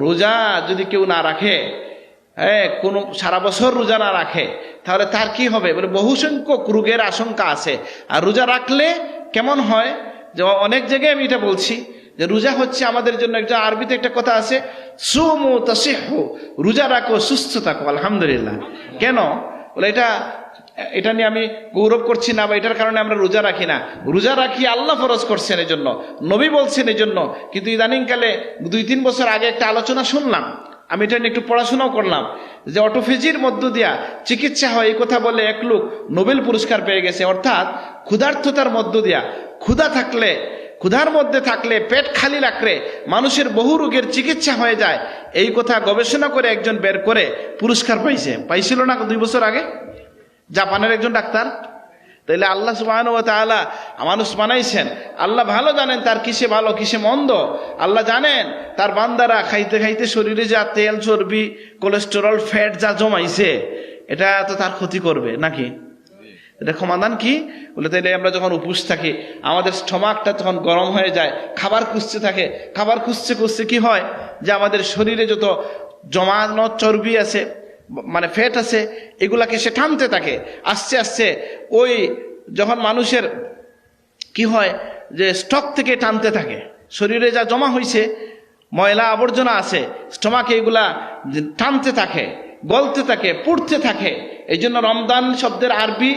রোজা যদি কেউ না রাখে, কোনো সারা বছর রোজা না রাখে, তাহলে তার কি হবে? বলে বহু সংখ্যক রোগের আশঙ্কা আছে। আর রোজা রাখলে কেমন হয়, যে অনেক জায়গায় আমি এটা বলছি যে রোজা হচ্ছে আমাদের জন্য একটা, আরবিতে একটা কথা আছে, সুমু তাসিহু, রোজা রাখো সুস্থ থাকো। আলহামদুলিল্লাহ। কেন? বলে এটা নিয়ে আমি গৌরব করছি না, বা এটার কারণে আমরা রোজা রাখি না। রোজা রাখি আল্লাহ ফরজ করছেন এই জন্য, নবী বলছেন এই জন্য। কিন্তু ইদানিংকালে 2-3 বছর আগে একটা আলোচনা শুনলাম, আমি এটা নিয়ে একটু পড়াশোনাও করলাম, যে অটোফেজির মধ্য দিয়া চিকিৎসা হয়, এই কথা বলে এক লোক নোবেল পুরস্কার পেয়ে গেছে। অর্থাৎ ক্ষুধার্ততার মধ্য দিয়া, ক্ষুধার মধ্যে থাকলে, পেট খালি রাখলে মানুষের বহু রোগের চিকিৎসা হয়ে যায়, এই কথা গবেষণা করে একজন বের করে পুরস্কার পাইছিল না 2 বছর আগে, জাপানের একজন ডাক্তার। তাইলে আল্লাহ সুবহানাহু ওয়া তাআলা মানুষ বানাইছেন, আল্লাহ ভালো জানেন তার কিসে ভালো কিসে মন্দ। আল্লাহ জানেন তার বান্দারা খাইতে খাইতে শরীরে যা তেল, চর্বি, কোলেস্টেরল, ফ্যাট যা জমাইছে, এটা তো তার ক্ষতি করবে নাকি? এটা সমাধান কি? বলে তাইলে আমরা যখন উপোস থাকি, আমাদের স্টমাকটা তখন গরম হয়ে যায়, খাবার খুঁজতে থাকে, খাবার খুঁজতে খুঁজতে কি হয়, যে আমাদের শরীরে যত জমানো চর্বি আছে, মানে ফ্যাট আছে, এগুলাকে সে টানতে থাকে। আস্তে আস্তে ওই যখন মানুষের কি হয়, যে স্টক থেকে টানতে থাকে, শরীরে যা জমা হয়েছে ময়লা আবর্জনা আছে, স্টমাকে এগুলা টানতে থাকে, গলতে থাকে, পুড়তে থাকে। এই জন্য রমজান শব্দের আরবি,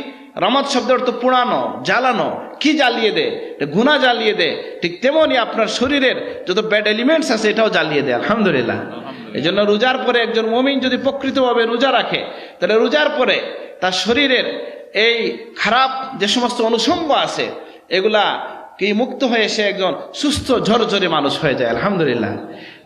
রমাদ শব্দের অর্থ পোড়ানো, জ্বালানো। কি জ্বালিয়ে দেয়? গুনাহ জ্বালিয়ে দেয়। ঠিক তেমনি আপনার শরীরের যত ব্যাড এলিমেন্টস আছে এটাও জ্বালিয়ে দেয়। আলহামদুলিল্লাহ। এই জন্য রোজার পরে একজন মুমিন যদি প্রকৃতভাবে রোজা রাখে, তাহলে রোজার পরে তার শরীরের এই খারাপ যে সমস্ত অনুষঙ্গ আছে এগুলা কি মুক্ত হয়ে সে একজন সুস্থ ঝরঝরে মানুষ হয়ে যায়। আলহামদুলিল্লাহ।